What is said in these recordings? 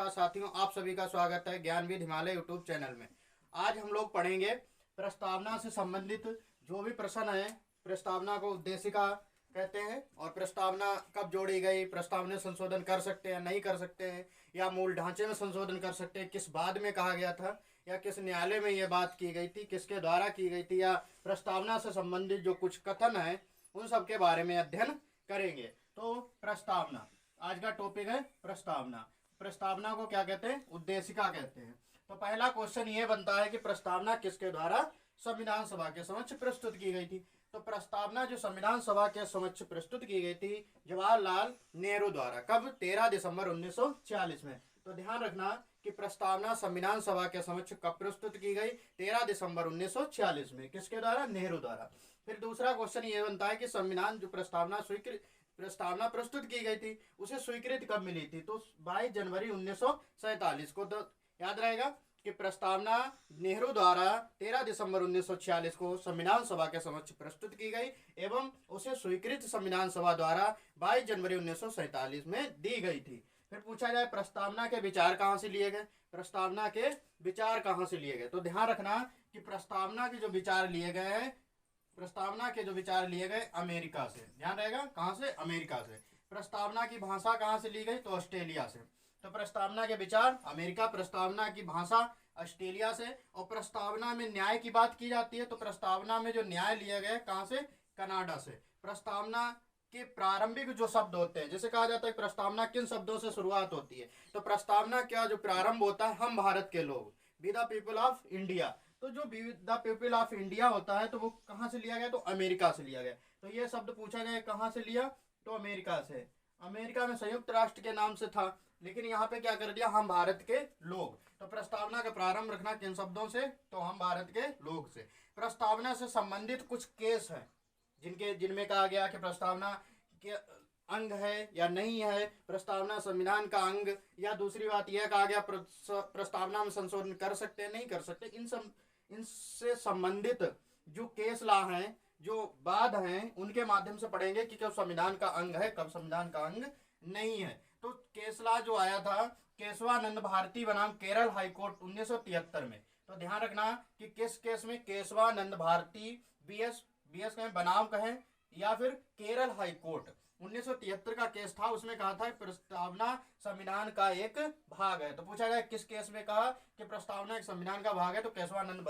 नमस्कार साथियों, आप सभी का स्वागत है ज्ञानविद हिमालय यूट्यूब चैनल में। आज हम लोग पढ़ेंगे प्रस्तावना से संबंधित जो भी प्रश्न है। प्रस्तावना को उद्देशिका कहते हैं और प्रस्तावना कब जोड़ी गई, प्रस्तावना संशोधन कर सकते हैं नहीं कर सकते हैं, या मूल ढांचे में संशोधन कर सकते हैं, किस बाद में कहा गया था या किस न्यायालय में ये बात की गई थी, किसके द्वारा की गई थी, या प्रस्तावना से संबंधित जो कुछ कथन है उन सब के बारे में अध्ययन करेंगे। तो प्रस्तावना आज का टॉपिक है। प्रस्तावना प्रस्तावना को क्या कहते हैं? उद्देशिका कहते हैं। तो पहला क्वेश्चन ये बनता है कि प्रस्तावना किसके द्वारा संविधान सभा के समक्ष प्रस्तुत की गई थी। तो प्रस्तावना जो संविधान सभा के समक्ष प्रस्तुत की गई थी जवाहरलाल नेहरू द्वारा, कब? 13 दिसंबर 1946 में। तो ध्यान रखना कि प्रस्तावना संविधान सभा के समक्ष कब प्रस्तुत की गई? 13 दिसंबर 1946 में। किसके द्वारा? नेहरू द्वारा। फिर दूसरा क्वेश्चन ये बनता है कि संविधान जो प्रस्तावना प्रस्तुत की गई थी उसे स्वीकृति कब मिली थी? तो 22 जनवरी 1947 को। तो याद रहेगा कि प्रस्तावना नेहरू द्वारा 13 दिसंबर 1946 को संविधान सभा के समक्ष प्रस्तुत की गई एवं उसे स्वीकृत संविधान सभा द्वारा 22 जनवरी 1947 में दी गई थी। फिर पूछा जाए प्रस्तावना के विचार कहाँ से लिए गए? प्रस्तावना के विचार कहाँ से लिए गए? तो ध्यान रखना कि प्रस्तावना के जो विचार लिए गए हैं, प्रस्तावना के जो विचार लिए गए अमेरिका से। ध्यान रहेगा, कहाँ से? अमेरिका से। प्रस्तावना की भाषा कहाँ से ली गई? तो ऑस्ट्रेलिया से। तो प्रस्तावना के विचार अमेरिका, प्रस्तावना की भाषा ऑस्ट्रेलिया से। और प्रस्तावना में न्याय की बात की जाती है तो प्रस्तावना में जो न्याय लिए गए कहाँ से? कनाडा से। प्रस्तावना के प्रारंभिक जो शब्द होते हैं, जैसे कहा जाता है प्रस्तावना किन शब्दों से शुरुआत होती है, तो प्रस्तावना क्या जो प्रारंभ होता है, हम भारत के लोग, be the people of India. तो जो द पीपल ऑफ इंडिया होता है तो वो कहाँ से लिया गया? तो अमेरिका से लिया गया। तो ये शब्द पूछा जाए कहाँ से लिया, तो अमेरिका से। अमेरिका में संयुक्त राष्ट्र के नाम से था, लेकिन यहाँ पे क्या कर दिया? हम भारत के लोग। तो प्रस्तावना का प्रारंभ रखना किन शब्दों से? तो हम भारत के लोग से। प्रस्तावना से संबंधित कुछ केस हैं जिनमें कहा गया कि प्रस्तावना के अंग है या नहीं है, प्रस्तावना संविधान का अंग, या दूसरी बात यह कहा गया प्रस्तावना में संशोधन कर सकते हैं नहीं कर सकते। इनसे संबंधित जो केस ला हैं, जो वाद हैं, उनके माध्यम से पढ़ेंगे कि कब संविधान का अंग है, कब संविधान का अंग नहीं है। तो केसला जो आया था केशवानंद भारती बनाम केरल हाईकोर्ट 1973 में। तो ध्यान रखना कि किस केस में? केशवानंद भारती, बीएस कहें, बनाम कहें, या फिर केरल हाईकोर्ट 1973 का केस था। उसमें कहा था प्रस्तावना संविधान का एक भाग है। तो पूछा जाए किस केस में कहा कि प्रस्तावना एक संविधान का भाग है? तो केशवानंद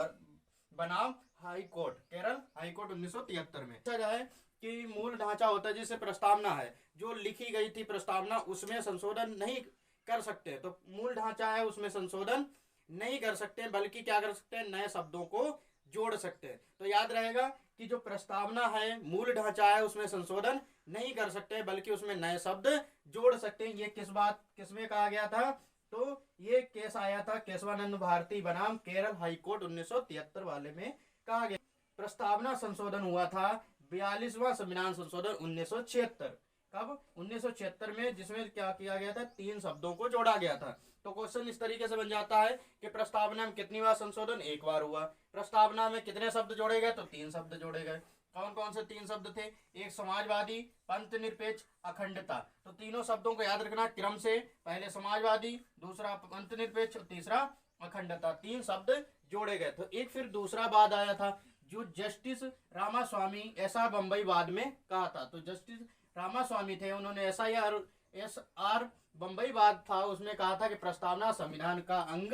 बनाम हाईकोर्ट, केरल हाईकोर्ट 1973 में। पूछा जाए कि मूल ढांचा होता है जिसे प्रस्तावना है, जो लिखी गई थी प्रस्तावना, उसमें संशोधन नहीं कर सकते। तो मूल ढांचा है उसमें संशोधन नहीं कर सकते, बल्कि क्या कर सकते हैं? नए शब्दों को जोड़ सकते हैं। तो याद रहेगा कि जो प्रस्तावना है मूल ढांचा है उसमें संशोधन नहीं कर सकते, बल्कि उसमें नए शब्द जोड़ सकते हैं। ये किसमें कहा गया था? तो ये केस आया था केशवानंद भारती बनाम केरल हाईकोर्ट 1973 वाले में कहा गया। प्रस्तावना संशोधन हुआ था 42वां संविधान संशोधन 1976। कब? 1976 में, जिसमें क्या किया गया था? 3 शब्दों को जोड़ा गया था। तो क्वेश्चन इस तरीके से बन जाता है कि प्रस्तावना में कितनी बार संशोधन? एक बार हुआ। प्रस्तावना में कितने शब्द जोड़े गए? तो 3 शब्द जोड़े गए। कौन कौन से 3 शब्द थे? एक समाजवादी, पंथ निरपेक्ष, अखंडता। तो तीनों शब्दों को याद रखना क्रम से, पहले समाजवादी, दूसरा पंथ निरपेक्ष और तीसरा अखंडता। 3 शब्द जोड़े गए। तो एक फिर दूसरा वाद आया था जो जस्टिस रामास्वामी एसआर बम्बई वाद में कहा था। तो जस्टिस रामास्वामी थे, उन्होंने एसआर बम्बई वाद था, उसमें कहा था कि प्रस्तावना संविधान का अंग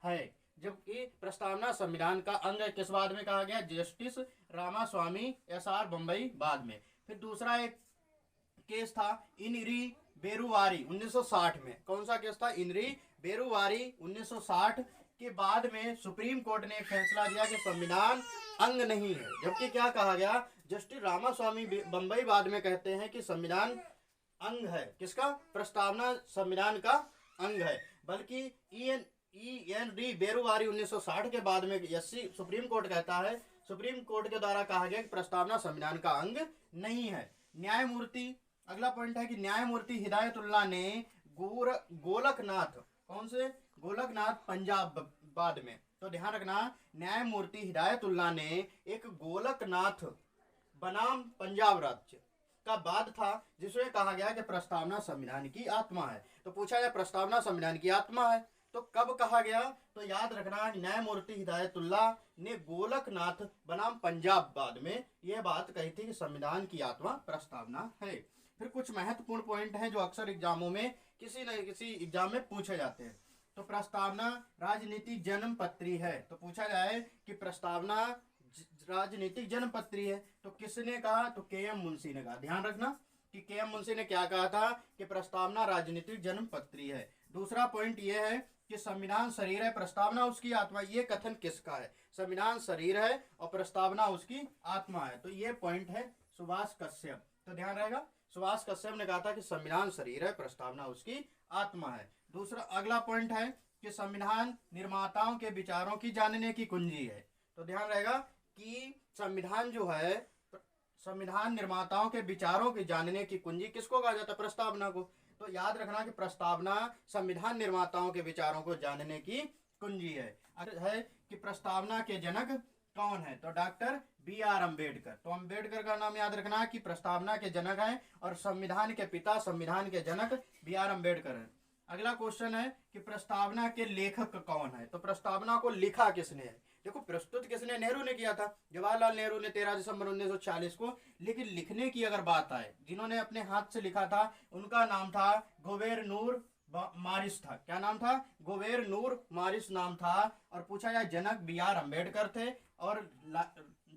है, जबकि प्रस्तावना संविधान का अंग है। किस वाद में कहा गया? जस्टिस रामास्वामी एसआर बम्बई वाद में। फिर दूसरा एक केस था इनरी बेरुवारी 1960 में। कौन सा केस था? इनरी बेरुवारी 1960 के बाद में सुप्रीम कोर्ट ने एक फैसला दिया कि संविधान अंग नहीं है, जबकि क्या कहा गया? जस्टिस रामास्वामी बम्बई वाद में कहते हैं कि संविधान अंग है। किसका? प्रस्तावना संविधान का अंग है। बल्कि ई.एन.डी. बेरुवारी 1960 के बाद में सुप्रीम कोर्ट कहता है, सुप्रीम कोर्ट के द्वारा कहा गया कि प्रस्तावना संविधान का अंग नहीं है। न्यायमूर्ति, अगला पॉइंट है कि न्यायमूर्ति हिदायतुल्लाह ने गोलकनाथ, कौन से? गोलकनाथ पंजाब बाद में। तो ध्यान रखना न्यायमूर्ति हिदायतुल्लाह ने एक गोलकनाथ बनाम पंजाब राज्य का बाद था जिसमें कहा गया कि प्रस्तावना संविधान की आत्मा है। तो पूछा जाए प्रस्तावना संविधान की आत्मा है तो कब कहा गया, तो याद रखना न्यायमूर्ति हिदायतुल्लाह ने गोलकनाथ बनाम पंजाब बाद में यह बात कही थी कि संविधान की आत्मा प्रस्तावना है। फिर कुछ महत्वपूर्ण पॉइंट हैं जो अक्सर एग्जामों में किसी न किसी एग्जाम में पूछे जाते हैं। तो प्रस्तावना राजनीतिक जन्म पत्री है, तो पूछा जाए कि प्रस्तावना राजनीतिक जन्म पत्री है तो किसने कहा, तो के.एम. मुंशी ने कहा। ध्यान रखना कि के.एम. मुंशी ने क्या कहा था कि प्रस्तावना राजनीतिक जन्म पत्री है। दूसरा पॉइंट यह है कि संविधान शरीर है, प्रस्तावना उसकी आत्मा। ये कथन किसका है, संविधान शरीर है और प्रस्तावना उसकी आत्मा है। तो ये पॉइंट है सुभाष कश्यप। तो ध्यान रहेगा सुभाष कश्यप ने कहा था कि संविधान शरीर है, प्रस्तावना उसकी आत्मा है। दूसरा अगला पॉइंट है कि संविधान निर्माताओं के विचारों की जानने की कुंजी है। तो ध्यान रहेगा कि संविधान जो है, संविधान निर्माताओं के विचारों की जानने की कुंजी किसको कहा जाता है, प्रस्तावना को। तो याद रखना कि प्रस्तावना संविधान निर्माताओं के विचारों को जानने की कुंजी है कि प्रस्तावना के जनक कौन है, तो डॉक्टर बी.आर. अम्बेडकर। तो अम्बेडकर का नाम याद रखना कि प्रस्तावना के जनक हैं और संविधान के पिता, संविधान के जनक बी.आर. अम्बेडकर हैं। अगला क्वेश्चन है कि प्रस्तावना के लेखक कौन है, तो प्रस्तावना को लिखा किसने है। देखो प्रस्तुत किसने, नेहरू ने किया था, जवाहरलाल नेहरू ने 13 दिसंबर 1940 को। लेकिन लिखने की अगर बात आए, जिन्होंने अपने हाथ से लिखा था उनका नाम था गोवेर नूर मारिस था। क्या नाम था, गोवेर नूर मारिस नाम था। और पूछा जाए जनक बी.आर. अम्बेडकर थे और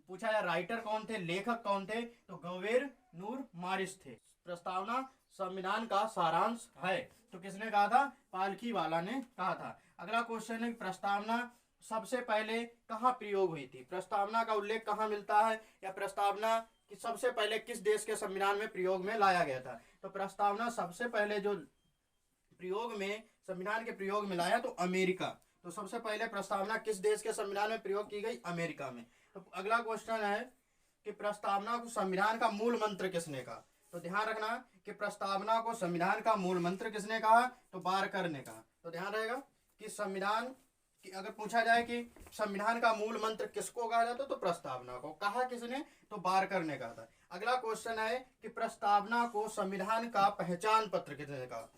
पूछा जाए राइटर कौन थे, लेखक कौन थे, तो गोवेर नूर मारिस थे। प्रस्तावना संविधान का सारांश है, तो किसने कहा था, पालखी वाला ने कहा था। अगला क्वेश्चन है प्रस्तावना सबसे पहले कहाँ प्रयोग हुई थी, प्रस्तावना का उल्लेख कहाँ मिलता है, या प्रस्तावना कि सबसे पहले किस देश के संविधान में प्रयोग में लाया गया था। तो प्रस्तावना सबसे पहले जो प्रयोग में, संविधान के प्रयोग में लाया तो अमेरिका। तो सबसे पहले प्रस्तावना किस देश के संविधान में प्रयोग की गई, अमेरिका में। तो अगला क्वेश्चन है कि प्रस्तावना को संविधान का मूल मंत्र किसने कहा। तो ध्यान रखना कि प्रस्तावना को संविधान का मूल मंत्र किसने कहा, तो बारकर ने कहा। तो ध्यान रहेगा कि संविधान कि अगर पूछा जाए कि संविधान का मूल मंत्र किसको कहा जाता, तो प्रस्तावना को। कहा किसने, तो बारकर ने कहा था। अगला क्वेश्चन है कि प्रस्तावना को संविधान का पहचान पत्र किसने कहा।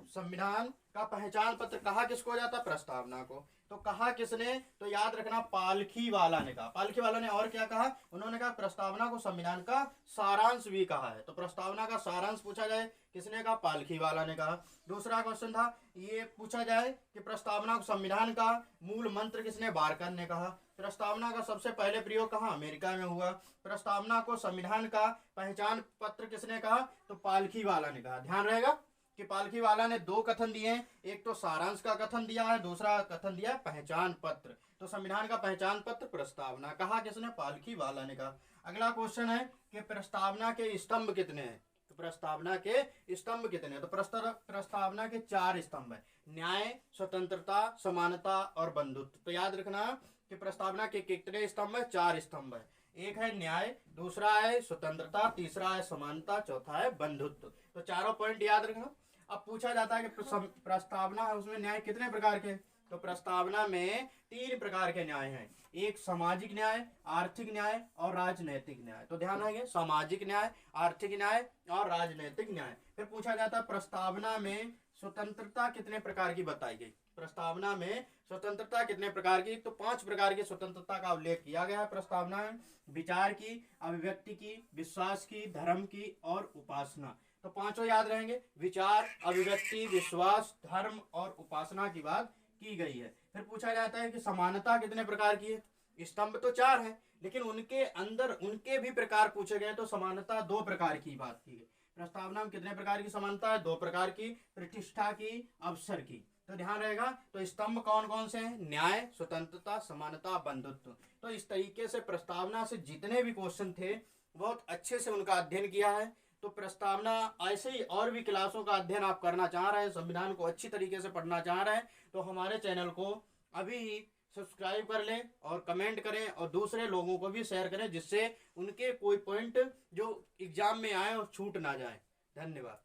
संविधान का पहचान पत्र कहा किसको जाता, प्रस्तावना को। तो कहा किसने, तो याद रखना पालखी वाला ने कहा। पालखी वाला ने और क्या कहा, उन्होंने कहा प्रस्तावना को संविधान का सारांश भी कहा है। तो प्रस्तावना का सारांश पूछा जाए किसने कहा, पालखी वाला ने कहा। दूसरा क्वेश्चन था ये पूछा जाए कि प्रस्तावना को संविधान का मूल मंत्र किसने, बारकर ने कहा। प्रस्तावना का सबसे पहले प्रयोग कहाँ, अमेरिका में हुआ। प्रस्तावना को संविधान का पहचान पत्र किसने कहा, तो पालखी वाला ने कहा। ध्यान रहेगा कि पालखी वाला ने दो कथन दिए हैं, एक तो सारांश का कथन दिया है, दूसरा कथन दिया है पहचान पत्र। तो संविधान का पहचान पत्र प्रस्तावना, कहा किसने, पालखी वाला ने कहा। अगला क्वेश्चन है कि प्रस्तावना के स्तंभ कितने हैं, तो प्रस्तावना के स्तंभ कितने हैं। तो प्रस्तावना के 4 स्तंभ है, न्याय, स्वतंत्रता, समानता और बंधुत्व। तो याद रखना कि प्रस्तावना के कितने स्तंभ है, 4 स्तंभ है। एक है न्याय, दूसरा है स्वतंत्रता, तीसरा है समानता, चौथा है बंधुत्व। तो चारों पॉइंट याद रखना। अब पूछा जाता है कि प्रस्तावना है उसमें न्याय कितने प्रकार के, तो प्रस्तावना में 3 प्रकार के न्याय हैं, एक सामाजिक न्याय, आर्थिक न्याय और राजनैतिक न्याय। तो ध्यान रखिए सामाजिक न्याय, आर्थिक न्याय और राजनैतिक न्याय। फिर पूछा जाता है प्रस्तावना में स्वतंत्रता कितने प्रकार की बताई गई, प्रस्तावना में स्वतंत्रता कितने प्रकार की, तो 5 प्रकार की स्वतंत्रता का उल्लेख किया गया है प्रस्तावना में, विचार की, अभिव्यक्ति की, विश्वास की, धर्म की और उपासना। तो 5 याद रहेंगे, विचार, अभिव्यक्ति, विश्वास, धर्म और उपासना की बात की गई है। फिर पूछा जाता है कि समानता कितने प्रकार की है, स्तंभ तो 4 है लेकिन उनके अंदर उनके भी प्रकार पूछे गए, तो समानता 2 प्रकार की बात की गई। प्रस्तावना में कितने प्रकार की समानता है, 2 प्रकार की, प्रतिष्ठा की, अवसर की। तो ध्यान रहेगा तो स्तंभ कौन कौन से हैं, न्याय, स्वतंत्रता, समानता, बंधुत्व। तो इस तरीके से प्रस्तावना से जितने भी क्वेश्चन थे बहुत अच्छे से उनका अध्ययन किया है। तो प्रस्तावना ऐसे ही और भी क्लासों का अध्ययन आप करना चाह रहे हैं, संविधान को अच्छी तरीके से पढ़ना चाह रहे हैं, तो हमारे चैनल को अभी ही सब्सक्राइब कर लें और कमेंट करें और दूसरे लोगों को भी शेयर करें, जिससे उनके कोई पॉइंट जो एग्जाम में आए और छूट ना जाए। धन्यवाद।